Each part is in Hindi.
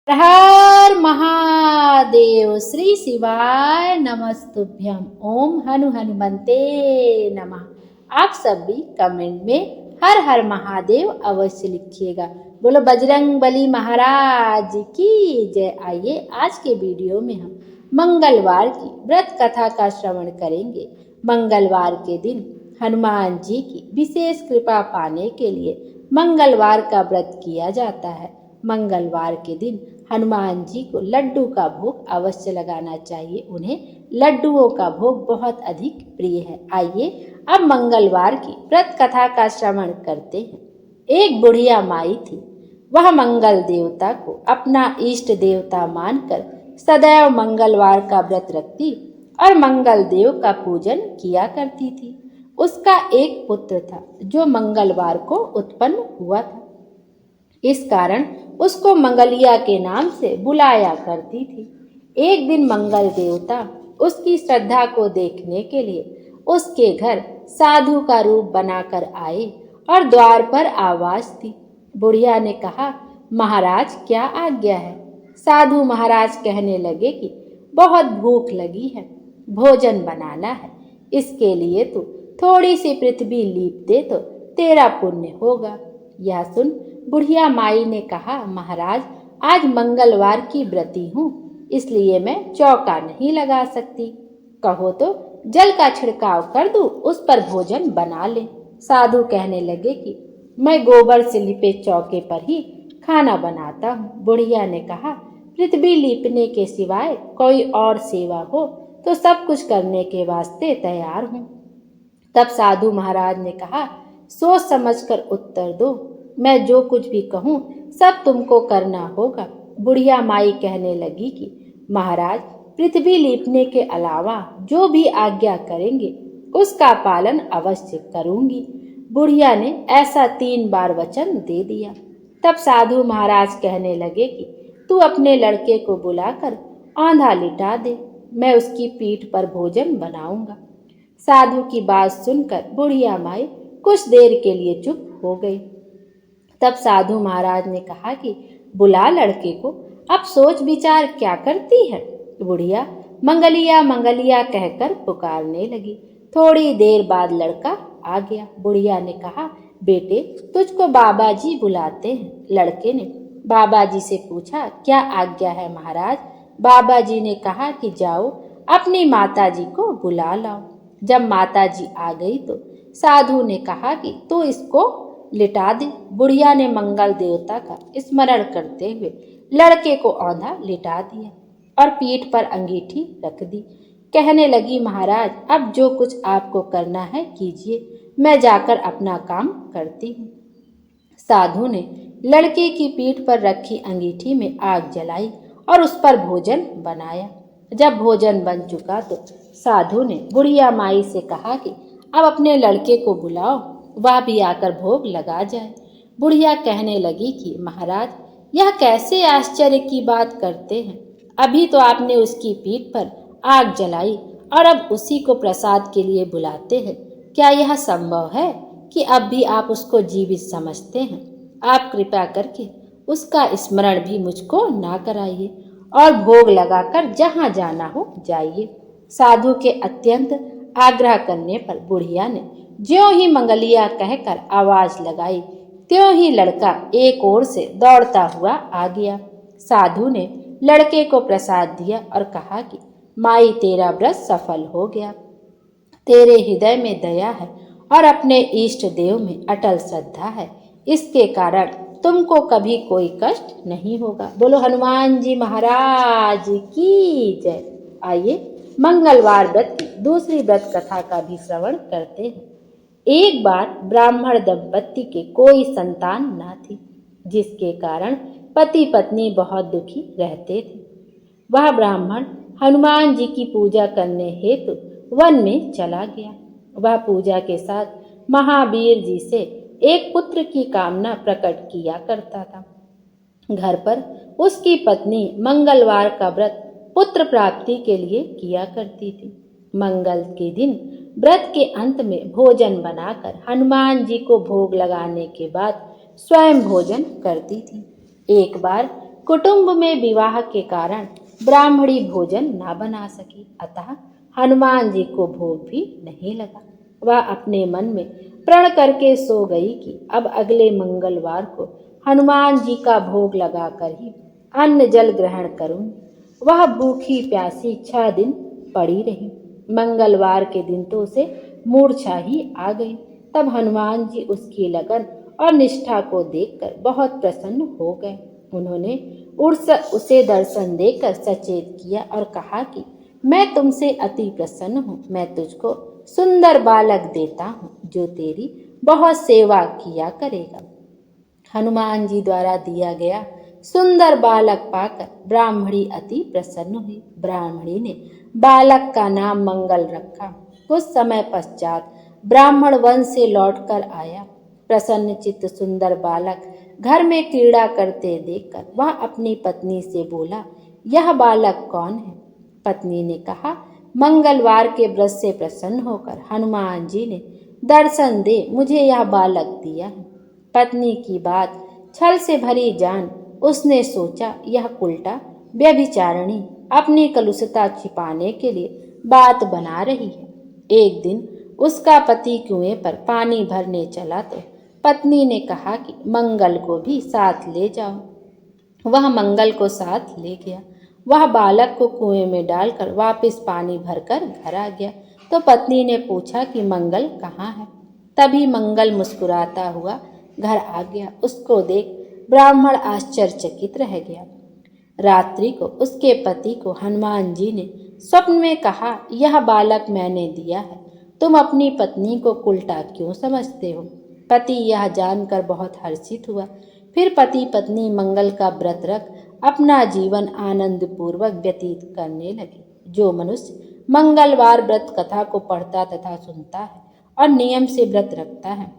हर महादेव। श्री शिवाय नमस्तुभ्यम। ओम हनु हनुमंते नमः। आप सब भी कमेंट में हर हर महादेव अवश्य लिखिएगा। बोलो बजरंग बली महाराज की जय। आइए आज के वीडियो में हम मंगलवार की व्रत कथा का श्रवण करेंगे। मंगलवार के दिन हनुमान जी की विशेष कृपा पाने के लिए मंगलवार का व्रत किया जाता है। मंगलवार के दिन हनुमान जी को लड्डू का भोग अवश्य लगाना चाहिए। उन्हें लड्डुओं का भोग बहुत अधिक प्रिय है। आइए अब मंगलवार की व्रत कथा का श्रवण करते हैं। एक बुढ़िया माई थी। वह मंगल देवता को अपना इष्ट देवता मानकर सदैव मंगलवार का व्रत रखती और मंगल देव का पूजन किया करती थी। उसका एक पुत्र था जो मंगलवार को उत्पन्न हुआ था। इस कारण उसको मंगलिया के नाम से बुलाया करती थी। एक दिन मंगल देवता उसकी श्रद्धा को देखने के लिए उसके घर साधु का रूप बनाकर आए और द्वार पर आवाज दी। बुढ़िया ने कहा, महाराज क्या आज्ञा है? साधु महाराज कहने लगे कि बहुत भूख लगी है, भोजन बनाना है। इसके लिए तू थोड़ी सी पृथ्वी लीप दे तो तेरा पुण्य होगा। यह सुन बुढ़िया माई ने कहा, महाराज आज मंगलवार की व्रती हूँ, इसलिए मैं चौका नहीं लगा सकती। कहो तो जल का छिड़काव कर दूं, उस पर भोजन बना ले। साधु कहने लगे कि मैं गोबर से लिपे चौके पर ही खाना बनाता हूँ। बुढ़िया ने कहा, पृथ्वी लीपने के सिवाय कोई और सेवा हो तो सब कुछ करने के वास्ते तैयार हूँ। तब साधु महाराज ने कहा, सोच समझकर उत्तर दो, मैं जो कुछ भी कहूँ सब तुमको करना होगा। बुढ़िया माई कहने लगी कि महाराज पृथ्वी लीपने के अलावा जो भी आज्ञा करेंगे उसका पालन अवश्य करूंगी। बुढ़िया ने ऐसा 3 बार वचन दे दिया। तब साधु महाराज कहने लगे कि तू अपने लड़के को बुलाकर औंधा लिटा दे, मैं उसकी पीठ पर भोजन बनाऊंगा। साधु की बात सुनकर बुढ़िया माई कुछ देर के लिए चुप हो गई। तब साधु महाराज ने कहा कि बुला लड़के को, अब सोच विचार क्या करती है? बुढ़िया मंगलिया मंगलिया कहकर पुकारने लगी। थोड़ी देर बाद लड़का आ गया। बुढ़िया ने कहा, बेटे तुझको बाबा जी बुलाते हैं। लड़के ने बाबा जी से पूछा, क्या आज्ञा है महाराज? बाबा जी ने कहा कि जाओ अपनी माता जी को बुला लाओ। जब माता जी आ गई तो साधु ने कहा कि तू इसको लिटा दे। बुढ़िया ने मंगल देवता का स्मरण करते हुए लड़के को औंधा लिटा दिया और पीठ पर अंगीठी रख दी। कहने लगी, महाराज अब जो कुछ आपको करना है कीजिए, मैं जाकर अपना काम करती हूँ। साधु ने लड़के की पीठ पर रखी अंगीठी में आग जलाई और उस पर भोजन बनाया। जब भोजन बन चुका तो साधु ने बुढ़िया माई से कहा कि अब अपने लड़के को बुलाओ, वह भी आकर भोग लगा जाए। बुढ़िया कहने लगी कि महाराज यह कैसे आश्चर्य की बात करते हैं? अभी तो आपने उसकी पीठ पर आग जलाई और अब उसी को प्रसाद के लिए बुलाते हैं। क्या यह संभव है कि अब भी आप उसको जीवित समझते हैं? आप कृपया करके उसका स्मरण भी मुझको ना कराइए और भोग लगाकर जहाँ जाना हो जाइए। साधु के अत्यंत आग्रह करने पर बुढ़िया ने ज्यों ही मंगलिया कहकर आवाज लगाई, त्यों ही लड़का एक ओर से दौड़ता हुआ आ गया। साधु ने लड़के को प्रसाद दिया और कहा कि माई तेरा व्रत सफल हो गया। तेरे हृदय में दया है और अपने इष्ट देव में अटल श्रद्धा है, इसके कारण तुमको कभी कोई कष्ट नहीं होगा। बोलो हनुमान जी महाराज की जय। आइए मंगलवार व्रत की दूसरी व्रत कथा का भी श्रवण करते हैं। एक बार ब्राह्मण दंपत्ति के कोई संतान न थी, जिसके कारण पति पत्नी बहुत दुखी रहते थे। वह ब्राह्मण हनुमान जी की पूजा करने हेतु वन में चला गया। वह पूजा के साथ महावीर जी से एक पुत्र की कामना प्रकट किया करता था। घर पर उसकी पत्नी मंगलवार का व्रत पुत्र प्राप्ति के लिए किया करती थी। मंगल के दिन व्रत के अंत में भोजन बनाकर हनुमान जी को भोग लगाने के बाद स्वयं भोजन करती थी। एक बार कुटुंब में विवाह के कारण ब्राह्मणी भोजन न बना सकी, अतः हनुमान जी को भोग भी नहीं लगा। वह अपने मन में प्रण करके सो गई कि अब अगले मंगलवार को हनुमान जी का भोग लगाकर ही अन्न जल ग्रहण करूंगी। वह भूखी प्यासी 6 दिन पड़ी रही। मंगलवार के दिन तो उसे मूर्छा ही आ गई। तब हनुमान जी उसकी लगन और निष्ठा को देखकर बहुत प्रसन्न हो गए। उन्होंने उसे दर्शन देकर सचेत किया और कहा कि मैं तुमसे अति प्रसन्न हूँ। मैं तुझको सुंदर बालक देता हूँ जो तेरी बहुत सेवा किया करेगा। हनुमान जी द्वारा दिया गया सुंदर बालक पाकर ब्राह्मणी अति प्रसन्न हुई। ब्राह्मणी ने बालक का नाम मंगल रखा। कुछ समय पश्चात ब्राह्मण वन से लौटकर आया। प्रसन्न चित्त सुंदर बालक घर में क्रीड़ा करते देखकर वह अपनी पत्नी से बोला, यह बालक कौन है? पत्नी ने कहा, मंगलवार के व्रत से प्रसन्न होकर हनुमान जी ने दर्शन दे मुझे यह बालक दिया है। पत्नी की बात छल से भरी जान उसने सोचा, यह उल्टा व्यभिचारिणी अपनी कलुषता छिपाने के लिए बात बना रही है। एक दिन उसका पति कुएं पर पानी भरने चला तो पत्नी ने कहा कि मंगल को भी साथ ले जाओ। वह मंगल को साथ ले गया। वह बालक को कुएं में डालकर वापस पानी भरकर घर आ गया तो पत्नी ने पूछा कि मंगल कहाँ है? तभी मंगल मुस्कुराता हुआ घर आ गया। उसको देख ब्राह्मण आश्चर्यचकित रह गया। रात्रि को उसके पति को हनुमान जी ने स्वप्न में कहा, यह बालक मैंने दिया है, तुम अपनी पत्नी को उल्टा क्यों समझते हो? पति यह जानकर बहुत हर्षित हुआ। फिर पति पत्नी मंगल का व्रत रख अपना जीवन आनंद पूर्वक व्यतीत करने लगे। जो मनुष्य मंगलवार व्रत कथा को पढ़ता तथा सुनता है और नियम से व्रत रखता है,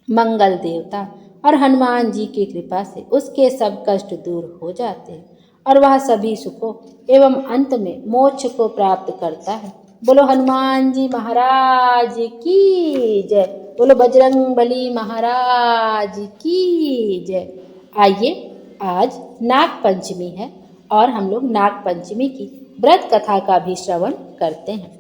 मंगल देवता और हनुमान जी की कृपा से उसके सब कष्ट दूर हो जाते हैं और वह सभी सुखों एवं अंत में मोक्ष को प्राप्त करता है। बोलो हनुमान जी महाराज की जय। बोलो बजरंगबली महाराज की जय। आइए, आज नाग पंचमी है और हम लोग नाग पंचमी की व्रत कथा का भी श्रवण करते हैं।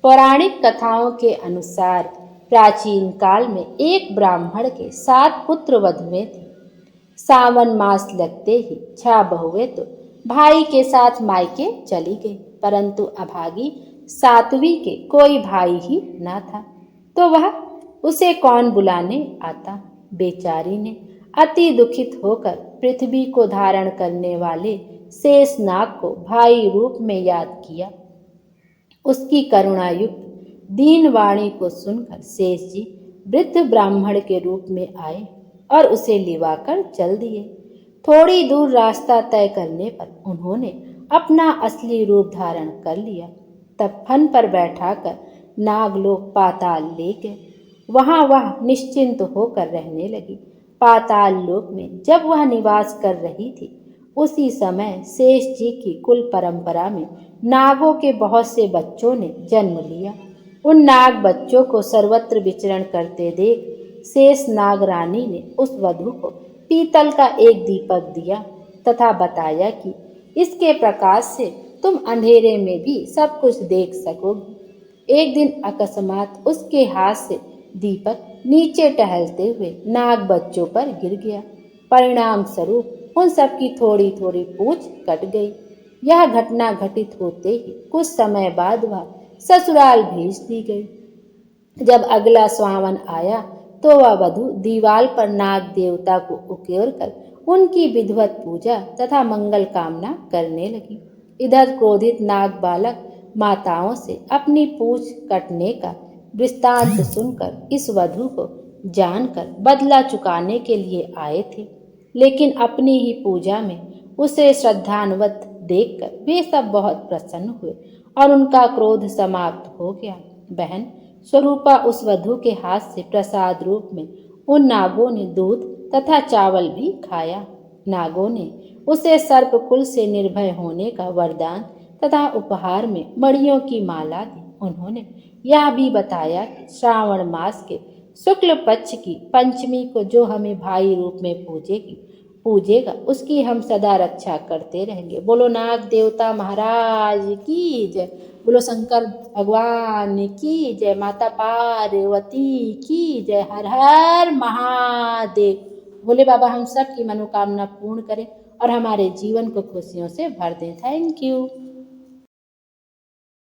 पौराणिक कथाओं के अनुसार प्राचीन काल में एक ब्राह्मण के 7 पुत्र वधुएं थे। सावन मास लगते ही 6 बहुएं तो भाई के साथ मायके चली गई, परंतु अभागी 7वीं के कोई भाई ही न था, तो वह उसे कौन बुलाने आता। बेचारी ने अति दुखित होकर पृथ्वी को धारण करने वाले शेषनाग को भाई रूप में याद किया। उसकी करुणायुक्त दीन वाणी को सुनकर शेष जी वृद्ध ब्राह्मण के रूप में आए और उसे लिवाकर चल दिए। थोड़ी दूर रास्ता तय करने पर उन्होंने अपना असली रूप धारण कर लिया। तब फन पर बैठाकर नागलोक पाताल ले गए। वहां वह निश्चिंत होकर रहने लगी। पाताल लोक में जब वह निवास कर रही थी, उसी समय शेष जी की कुल परंपरा में नागों के बहुत से बच्चों ने जन्म लिया। उन नाग बच्चों को सर्वत्र विचरण करते देख शेष नाग रानी ने उस वधु को पीतल का एक दीपक दिया तथा बताया कि इसके प्रकाश से तुम अंधेरे में भी सब कुछ देख सकोगी। एक दिन अकस्मात उसके हाथ से दीपक नीचे टहलते हुए नाग बच्चों पर गिर गया। परिणाम स्वरूप उन सब की थोड़ी थोड़ी पूंछ कट गई। यह घटना घटित होते ही कुछ समय बाद वह ससुराल भेज दी गई। जब अगला सावन आया तो वह वधु दीवाल पर नाग देवता को उकेर कर उनकी विधिवत पूजा तथा मंगल कामना करने लगी। इधर क्रोधित नाग बालक माताओं से अपनी पूंछ कटने का वृत्तांत सुनकर इस वधु को जानकर बदला चुकाने के लिए आए थे, लेकिन अपनी ही पूजा में उसे श्रद्धान्वित देखकर वे सब बहुत प्रसन्न हुए और उनका क्रोध समाप्त हो गया। बहन स्वरूपा उस वधु के हाथ से प्रसाद रूप में उन नागों ने दूध तथा चावल भी खाया। नागों ने उसे सर्पकुल से निर्भय होने का वरदान तथा उपहार में मणियों की माला दी। उन्होंने यह भी बताया कि श्रावण मास के शुक्ल पक्ष की पंचमी को जो हमें भाई रूप में पूजेगी पूजेगा उसकी हम सदा रक्षा करते रहेंगे। बोलो नाग देवता महाराज की जय, बोलो शंकर भगवान की जय, माता पार्वती की जय, हर हर महादेव। बोले बाबा हम सब की मनोकामना पूर्ण करें और हमारे जीवन को खुशियों से भर दें। Thank you.